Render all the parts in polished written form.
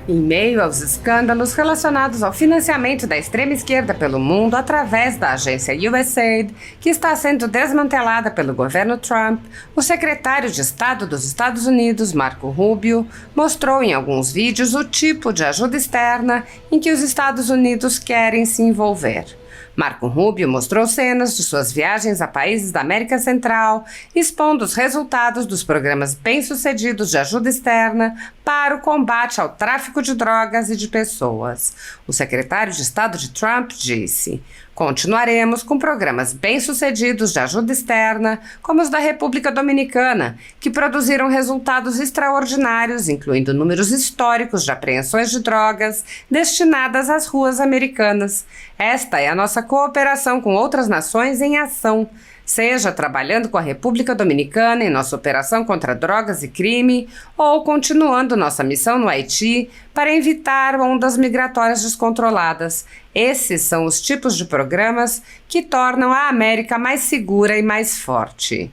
Em meio aos escândalos relacionados ao financiamento da extrema-esquerda pelo mundo através da agência USAID, que está sendo desmantelada pelo governo Trump, o secretário de Estado dos Estados Unidos, Marco Rubio, mostrou em alguns vídeos o tipo de ajuda externa em que os Estados Unidos querem se envolver. Marco Rubio mostrou cenas de suas viagens a países da América Central, expondo os resultados dos programas bem-sucedidos de ajuda externa para o combate ao tráfico de drogas e de pessoas. O secretário de Estado de Trump disse: "Continuaremos com programas bem-sucedidos de ajuda externa, como os da República Dominicana, que produziram resultados extraordinários, incluindo números históricos de apreensões de drogas destinadas às ruas americanas. Esta é a nossa cooperação com outras nações em ação, seja trabalhando com a República Dominicana em nossa operação contra drogas e crime, ou continuando nossa missão no Haiti para evitar ondas migratórias descontroladas. Esses são os tipos de programas que tornam a América mais segura e mais forte."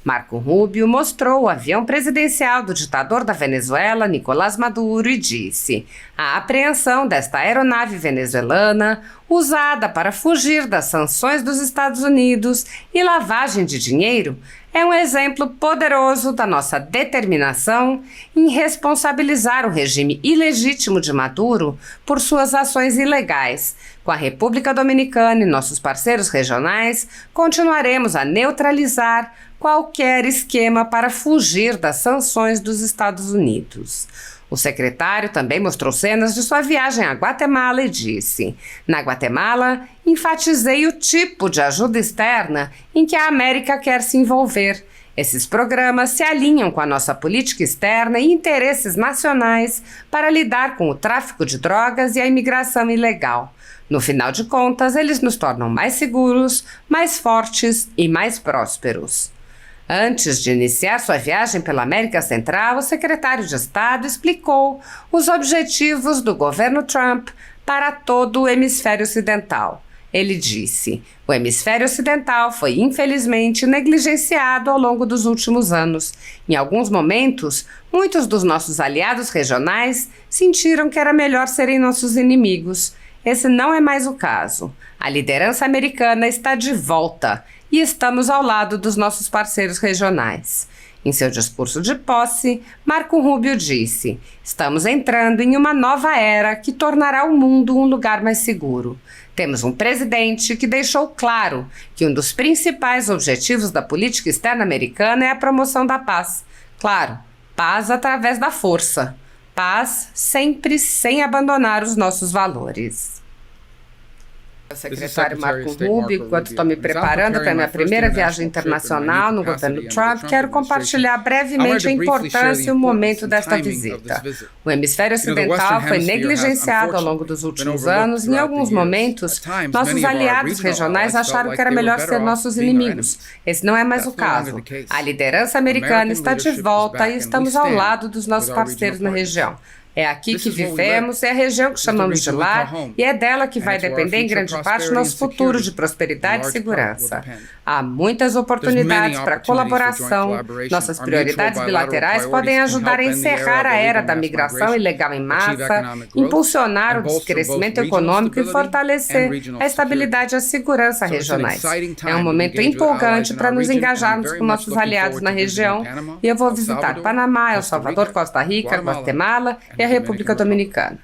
Marco Rubio mostrou o avião presidencial do ditador da Venezuela, Nicolás Maduro, e disse: "A apreensão desta aeronave venezuelana, usada para fugir das sanções dos Estados Unidos e lavagem de dinheiro, é um exemplo poderoso da nossa determinação em responsabilizar o regime ilegítimo de Maduro por suas ações ilegais. Com a República Dominicana e nossos parceiros regionais, continuaremos a neutralizar qualquer esquema para fugir das sanções dos Estados Unidos." O secretário também mostrou cenas de sua viagem à Guatemala e disse: "Na Guatemala, enfatizei o tipo de ajuda externa em que a América quer se envolver. Esses programas se alinham com a nossa política externa e interesses nacionais para lidar com o tráfico de drogas e a imigração ilegal. No final de contas, eles nos tornam mais seguros, mais fortes e mais prósperos." Antes de iniciar sua viagem pela América Central, o secretário de Estado explicou os objetivos do governo Trump para todo o hemisfério ocidental. Ele disse: "O hemisfério ocidental foi infelizmente negligenciado ao longo dos últimos anos. Em alguns momentos, muitos dos nossos aliados regionais sentiram que era melhor serem nossos inimigos. Esse não é mais o caso. A liderança americana está de volta e estamos ao lado dos nossos parceiros regionais." Em seu discurso de posse, Marco Rubio disse: "Estamos entrando em uma nova era que tornará o mundo um lugar mais seguro. Temos um presidente que deixou claro que um dos principais objetivos da política externa americana é a promoção da paz. Claro, paz através da força. Paz sempre sem abandonar os nossos valores." O secretário Marco Rubio, enquanto estou me preparando para minha primeira viagem internacional no governo Trump, quero compartilhar brevemente a importância e o momento desta visita. O hemisfério ocidental foi negligenciado ao longo dos últimos anos e, em alguns momentos, nossos aliados regionais acharam que era melhor ser nossos inimigos. Esse não é mais o caso. A liderança americana está de volta e estamos ao lado dos nossos parceiros na região. É aqui que vivemos, é a região que chamamos de lar e é dela que vai depender em grande parte o nosso futuro de prosperidade e segurança. Há muitas oportunidades para colaboração. Nossas prioridades bilaterais podem ajudar a encerrar a era da migração ilegal em massa, impulsionar o crescimento econômico e fortalecer a estabilidade e a segurança regionais. É um momento empolgante para nos engajarmos com nossos aliados na região e eu vou visitar Panamá, El Salvador, Costa Rica, Guatemala e a República Dominicana.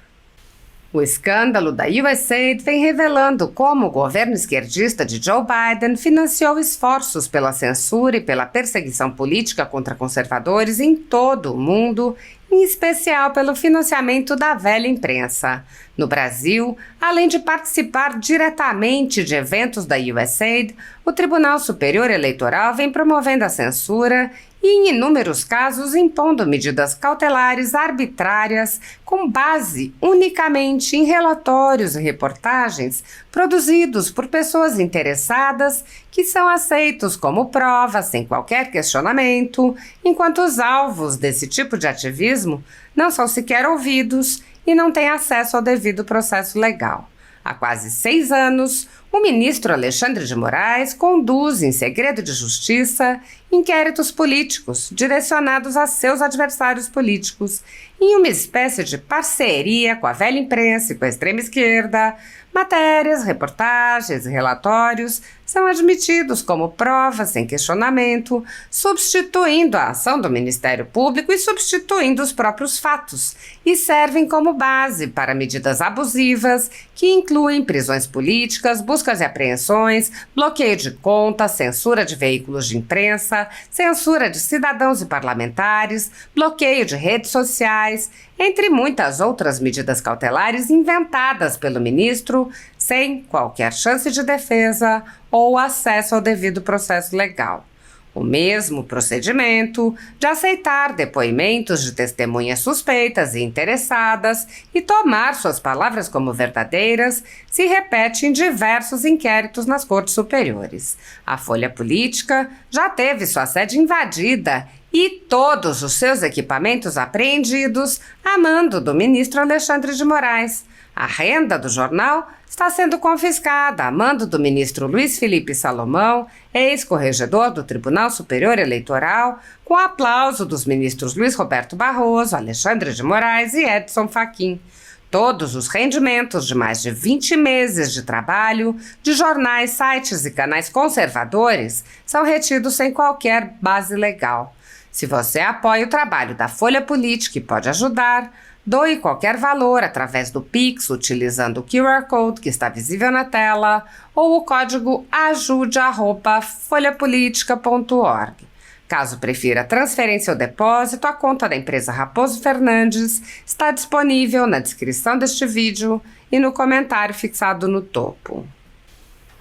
O escândalo da USAID vem revelando como o governo esquerdista de Joe Biden financiou esforços pela censura e pela perseguição política contra conservadores em todo o mundo, em especial pelo financiamento da velha imprensa. No Brasil, além de participar diretamente de eventos da USAID, o Tribunal Superior Eleitoral vem promovendo a censura e, em inúmeros casos, impondo medidas cautelares arbitrárias com base unicamente em relatórios e reportagens produzidos por pessoas interessadas que são aceitos como prova sem qualquer questionamento, enquanto os alvos desse tipo de ativismo não são sequer ouvidos e não têm acesso ao devido processo legal. Há quase 6 anos, o ministro Alexandre de Moraes conduz, em segredo de justiça, inquéritos políticos direcionados a seus adversários políticos, em uma espécie de parceria com a velha imprensa e com a extrema esquerda. Matérias, reportagens e relatórios são admitidos como provas sem questionamento, substituindo a ação do Ministério Público e substituindo os próprios fatos, e servem como base para medidas abusivas que incluem prisões políticas, buscas e apreensões, bloqueio de contas, censura de veículos de imprensa, censura de cidadãos e parlamentares, bloqueio de redes sociais, entre muitas outras medidas cautelares inventadas pelo ministro sem qualquer chance de defesa ou acesso ao devido processo legal. O mesmo procedimento de aceitar depoimentos de testemunhas suspeitas e interessadas e tomar suas palavras como verdadeiras se repete em diversos inquéritos nas cortes superiores. A Folha Política já teve sua sede invadida e todos os seus equipamentos apreendidos a mando do ministro Alexandre de Moraes. A renda do jornal está sendo confiscada a mando do ministro Luiz Felipe Salomão, ex-corregedor do Tribunal Superior Eleitoral, com aplauso dos ministros Luiz Roberto Barroso, Alexandre de Moraes e Edson Fachin. Todos os rendimentos de mais de 20 meses de trabalho de jornais, sites e canais conservadores são retidos sem qualquer base legal. Se você apoia o trabalho da Folha Política e pode ajudar, doe qualquer valor através do Pix utilizando o QR Code que está visível na tela ou o código ajude@folhapolitica.org. Caso prefira transferência ou depósito, a conta da empresa Raposo Fernandes está disponível na descrição deste vídeo e no comentário fixado no topo.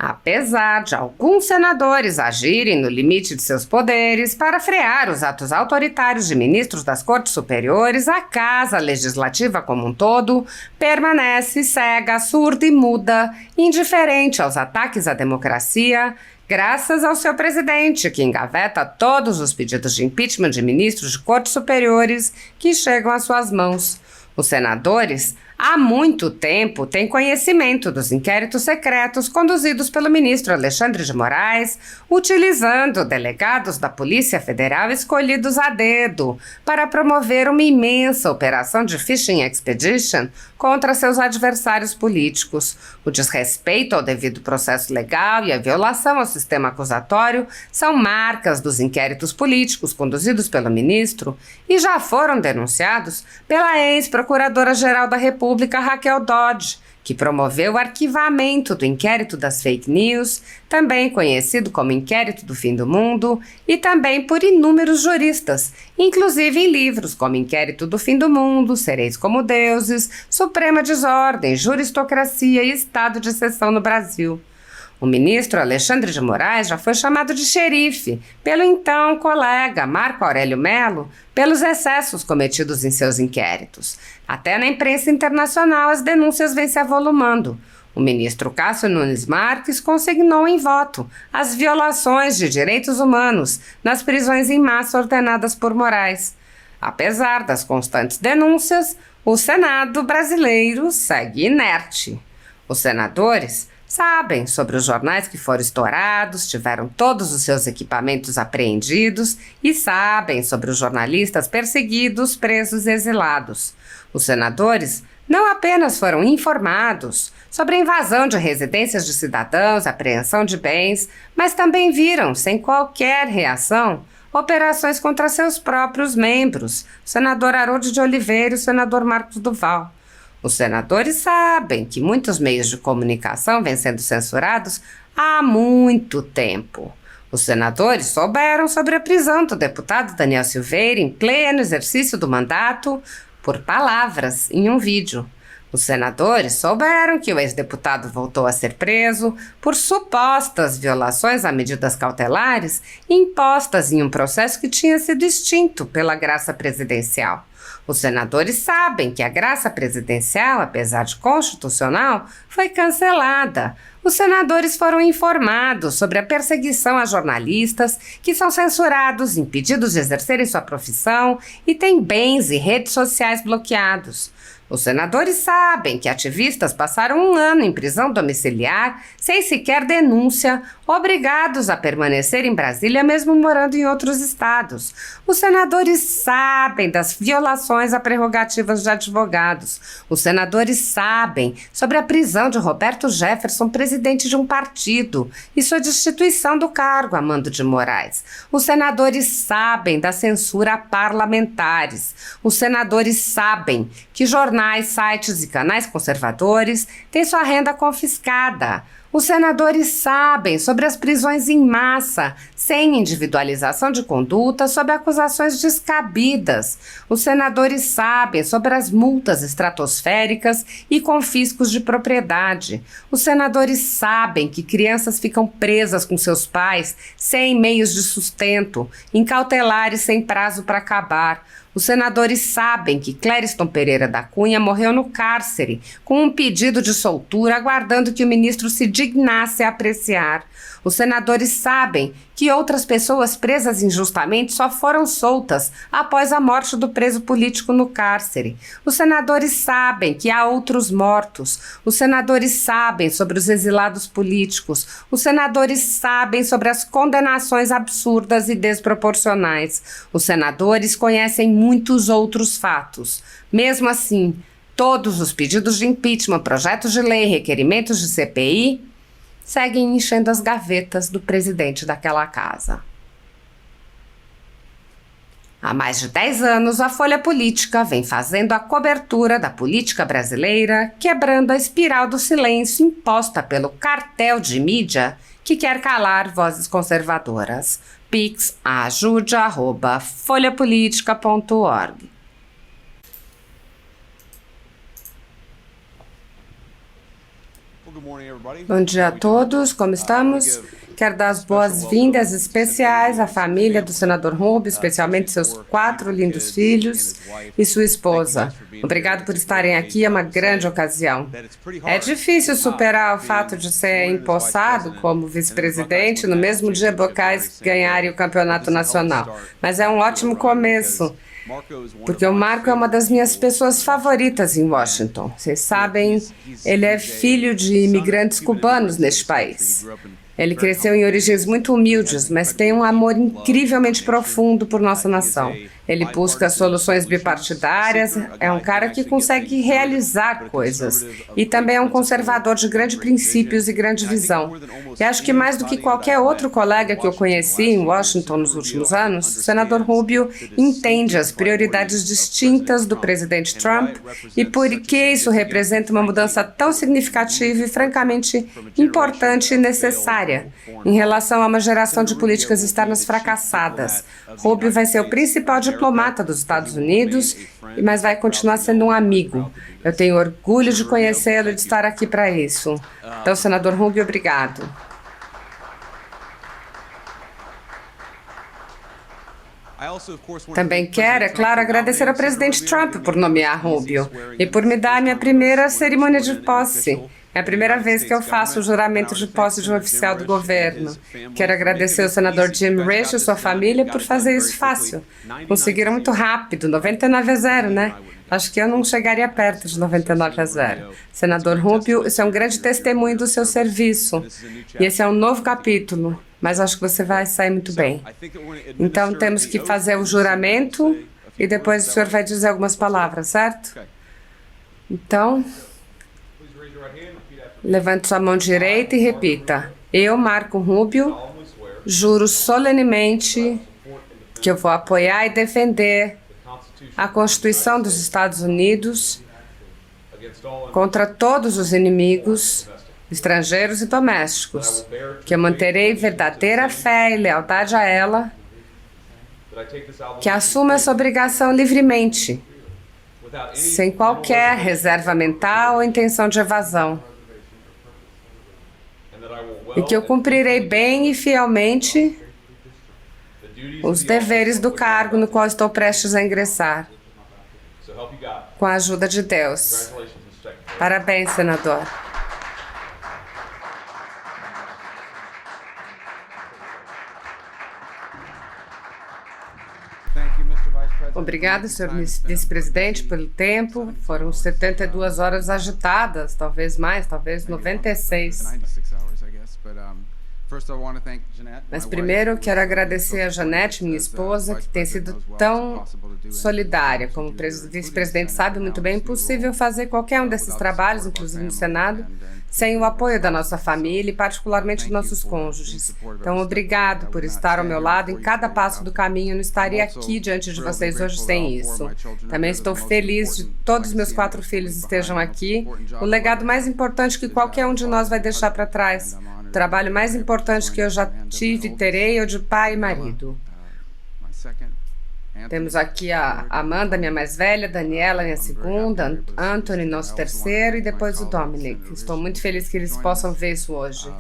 Apesar de alguns senadores agirem no limite de seus poderes para frear os atos autoritários de ministros das Cortes Superiores, a Casa Legislativa como um todo permanece cega, surda e muda, indiferente aos ataques à democracia, graças ao seu presidente, que engaveta todos os pedidos de impeachment de ministros de Cortes Superiores que chegam às suas mãos. Os senadores há muito tempo têm conhecimento dos inquéritos secretos conduzidos pelo ministro Alexandre de Moraes, utilizando delegados da Polícia Federal escolhidos a dedo para promover uma imensa operação de fishing expedition contra seus adversários políticos. O desrespeito ao devido processo legal e a violação ao sistema acusatório são marcas dos inquéritos políticos conduzidos pelo ministro e já foram denunciados pela ex-procuradora-geral da República, Raquel Dodge, que promoveu o arquivamento do inquérito das fake news, também conhecido como inquérito do fim do mundo, e também por inúmeros juristas, inclusive em livros como Inquérito do Fim do Mundo, Sereis como Deuses, Suprema Desordem, Juristocracia e Estado de Exceção no Brasil. O ministro Alexandre de Moraes já foi chamado de xerife pelo então colega Marco Aurélio Mello pelos excessos cometidos em seus inquéritos. Até na imprensa internacional as denúncias vêm se avolumando. O ministro Cássio Nunes Marques consignou em voto as violações de direitos humanos nas prisões em massa ordenadas por Moraes. Apesar das constantes denúncias, o Senado brasileiro segue inerte. Os senadores sabem sobre os jornais que foram estourados, tiveram todos os seus equipamentos apreendidos e sabem sobre os jornalistas perseguidos, presos e exilados. Os senadores não apenas foram informados sobre a invasão de residências de cidadãos, apreensão de bens, mas também viram, sem qualquer reação, operações contra seus próprios membros, o senador Haroldo de Oliveira e o senador Marcos Duval. Os senadores sabem que muitos meios de comunicação vêm sendo censurados há muito tempo. Os senadores souberam sobre a prisão do deputado Daniel Silveira em pleno exercício do mandato por palavras em um vídeo. Os senadores souberam que o ex-deputado voltou a ser preso por supostas violações a medidas cautelares impostas em um processo que tinha sido extinto pela graça presidencial. Os senadores sabem que a graça presidencial, apesar de constitucional, foi cancelada. Os senadores foram informados sobre a perseguição a jornalistas que são censurados, impedidos de exercerem sua profissão e têm bens e redes sociais bloqueados. Os senadores sabem que ativistas passaram 1 ano em prisão domiciliar, sem sequer denúncia, obrigados a permanecer em Brasília mesmo morando em outros estados. Os senadores sabem das violações a prerrogativas de advogados. Os senadores sabem sobre a prisão de Roberto Jefferson, presidente de um partido, e sua destituição do cargo a mando de Moraes. Os senadores sabem da censura a parlamentares. Os senadores sabem que jornais, sites e canais conservadores têm sua renda confiscada. Os senadores sabem sobre as prisões em massa, sem individualização de conduta, sob acusações descabidas. Os senadores sabem sobre as multas estratosféricas e confiscos de propriedade. Os senadores sabem que crianças ficam presas com seus pais sem meios de sustento, em cautelares sem prazo para acabar. Os senadores sabem que Clériston Pereira da Cunha morreu no cárcere, com um pedido de soltura, aguardando que o ministro se dignasse a apreciar. Os senadores sabem que outras pessoas presas injustamente só foram soltas após a morte do preso político no cárcere. Os senadores sabem que há outros mortos. Os senadores sabem sobre os exilados políticos. Os senadores sabem sobre as condenações absurdas e desproporcionais. Os senadores conhecem muitos outros fatos. Mesmo assim, todos os pedidos de impeachment, projetos de lei, requerimentos de CPI seguem enchendo as gavetas do presidente daquela casa. Há mais de 10 anos, a Folha Política vem fazendo a cobertura da política brasileira, quebrando a espiral do silêncio imposta pelo cartel de mídia que quer calar vozes conservadoras. Pix ajude@folhapolitica.org. Bom dia a todos, como estamos? Quero dar as boas-vindas especiais à família do senador Rubio, especialmente seus 4 lindos filhos e sua esposa. Obrigado por estarem aqui, é uma grande ocasião. É difícil superar o fato de ser empossado como vice-presidente no mesmo dia Bocais ganharem o campeonato nacional, mas é um ótimo começo. Porque o Marco é uma das minhas pessoas favoritas em Washington. Vocês sabem, ele é filho de imigrantes cubanos neste país. Ele cresceu em origens muito humildes, mas tem um amor incrivelmente profundo por nossa nação. Ele busca soluções bipartidárias, é um cara que consegue realizar coisas. E também é um conservador de grandes princípios e grande visão. E acho que mais do que qualquer outro colega que eu conheci em Washington nos últimos anos, o senador Rubio entende as prioridades distintas do presidente Trump e por que isso representa uma mudança tão significativa e francamente importante e necessária em relação a uma geração de políticas externas fracassadas. Rubio vai ser o principal diplomata dos Estados Unidos, mas vai continuar sendo um amigo. Eu tenho orgulho de conhecê-lo e de estar aqui para isso. Então, senador Rubio, obrigado. Também quero, é claro, agradecer ao presidente Trump por nomear Rubio e por me dar a minha primeira cerimônia de posse. É a primeira vez que eu faço o juramento de posse de um oficial do governo. Quero agradecer ao senador Jim Risch e sua família por fazer isso fácil. Conseguiram muito rápido, 99-0, né? Acho que eu não chegaria perto de 99-0. Senador Rubio, isso é um grande testemunho do seu serviço. E esse é um novo capítulo, mas acho que você vai sair muito bem. Então, temos que fazer o juramento e depois o senhor vai dizer algumas palavras, certo? Então, levante sua mão direita e repita. Eu, Marco Rubio, juro solenemente que eu vou apoiar e defender a Constituição dos Estados Unidos contra todos os inimigos, estrangeiros e domésticos, que eu manterei verdadeira fé e lealdade a ela, que assumo essa obrigação livremente, sem qualquer reserva mental ou intenção de evasão, e que eu cumprirei bem e fielmente os deveres do cargo no qual estou prestes a ingressar, com a ajuda de Deus. Parabéns, senador. Obrigada, senhor vice-presidente, pelo tempo. Foram 72 horas agitadas, talvez mais, talvez 96. Mas primeiro eu quero agradecer a Jeanette, minha esposa, que tem sido tão solidária. Como o vice-presidente sabe muito bem, é impossível fazer qualquer um desses trabalhos, inclusive no Senado, sem o apoio da nossa família e particularmente dos nossos cônjuges. Então, obrigado por estar ao meu lado em cada passo do caminho. Eu não estaria aqui diante de vocês hoje sem isso. Também estou feliz de todos os meus 4 filhos estejam aqui. O legado mais importante que qualquer um de nós vai deixar para trás. O trabalho mais importante que eu já tive e terei é o de pai e marido. Temos aqui a Amanda, minha mais velha, Daniela, minha segunda, Anthony, nosso terceiro, e depois o Dominic. Estou muito feliz que eles possam ver isso hoje.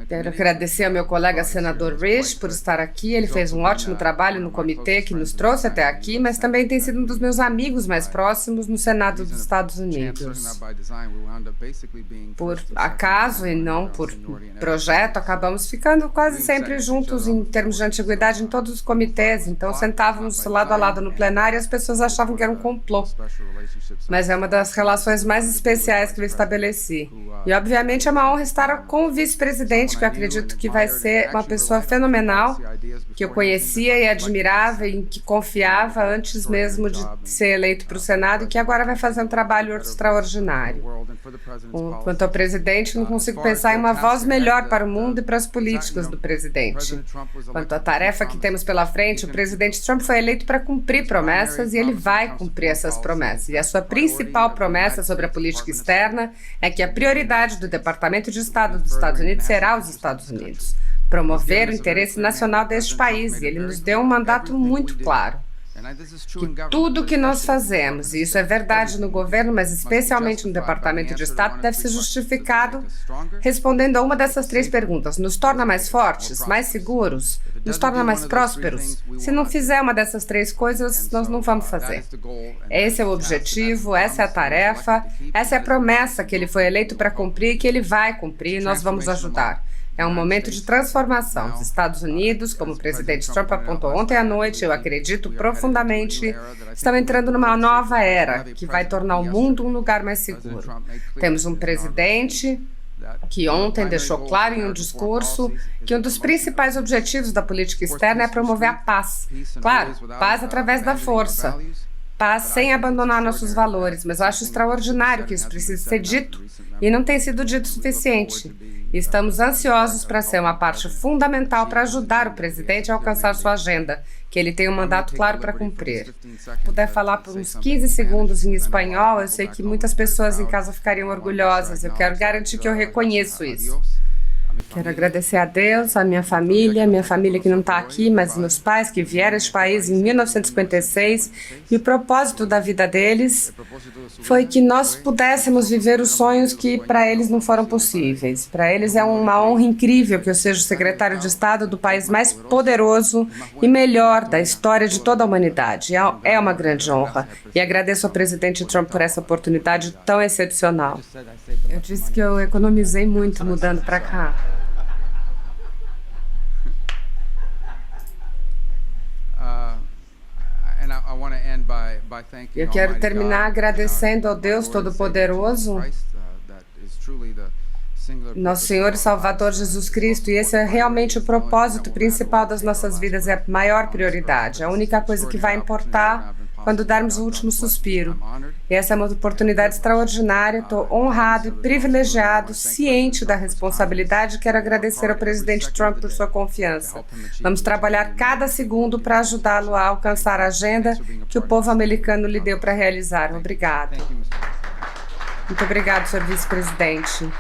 Quero agradecer ao meu colega senador Risch por estar aqui. Ele fez um ótimo trabalho no comitê que nos trouxe até aqui, mas também tem sido um dos meus amigos mais próximos no Senado dos Estados Unidos. Por acaso e não por projeto, acabamos ficando quase sempre juntos em termos de antiguidade em todos os comitês. Então, sentávamos lado a lado no plenário e as pessoas achavam que era um complô. Mas é uma das relações mais especiais que eu estabeleci. E, obviamente, é uma honra estar com o vice-presidente, que eu acredito que vai ser uma pessoa fenomenal, que eu conhecia e admirava e em que confiava antes mesmo de ser eleito para o Senado e que agora vai fazer um trabalho extraordinário. Quanto ao presidente, não consigo pensar em uma voz melhor para o mundo e para as políticas do presidente. Quanto à tarefa que temos pela frente, o presidente Trump foi eleito para cumprir promessas e ele vai cumprir essas promessas. E a sua principal promessa sobre a política externa é que a prioridade do Departamento de Estado dos Estados Unidos será os Estados Unidos. Promover o interesse nacional deste país. E ele nos deu um mandato muito claro. Que tudo que nós fazemos, e isso é verdade no governo, mas especialmente no Departamento de Estado, deve ser justificado respondendo a uma dessas 3 perguntas. Nos torna mais fortes, mais seguros? Nos torna mais prósperos? Se não fizer uma dessas 3 coisas, nós não vamos fazer. Esse é o objetivo, essa é a tarefa, essa é a promessa que ele foi eleito para cumprir, que ele vai cumprir e nós vamos ajudar. É um momento de transformação. Os Estados Unidos, como o presidente Trump apontou ontem à noite, eu acredito profundamente, estão entrando numa nova era que vai tornar o mundo um lugar mais seguro. Temos um presidente que ontem deixou claro em um discurso que um dos principais objetivos da política externa é promover a paz. Claro, paz através da força. Paz sem abandonar nossos valores, mas eu acho extraordinário que isso precise ser dito e não tem sido dito o suficiente. E estamos ansiosos para ser uma parte fundamental para ajudar o presidente a alcançar sua agenda, que ele tem um mandato claro para cumprir. Se puder falar por uns 15 segundos em espanhol, eu sei que muitas pessoas em casa ficariam orgulhosas. Eu quero garantir que eu reconheço isso. Quero agradecer a Deus, a minha família que não está aqui, mas meus pais que vieram a este país em 1956, e o propósito da vida deles foi que nós pudéssemos viver os sonhos que para eles não foram possíveis. Para eles é uma honra incrível que eu seja o secretário de Estado do país mais poderoso e melhor da história de toda a humanidade. É uma grande honra e agradeço ao presidente Trump por essa oportunidade tão excepcional. Eu disse que eu economizei muito mudando para cá. Eu quero terminar agradecendo ao Deus Todo-Poderoso, nosso Senhor e Salvador Jesus Cristo, e esse é realmente o propósito principal das nossas vidas, é a maior prioridade, a única coisa que vai importar quando darmos o último suspiro. E essa é uma oportunidade extraordinária, estou honrado e privilegiado, ciente da responsabilidade, e quero agradecer ao presidente Trump por sua confiança. Vamos trabalhar cada segundo para ajudá-lo a alcançar a agenda que o povo americano lhe deu para realizar. Obrigado. Muito obrigado, senhor vice-presidente.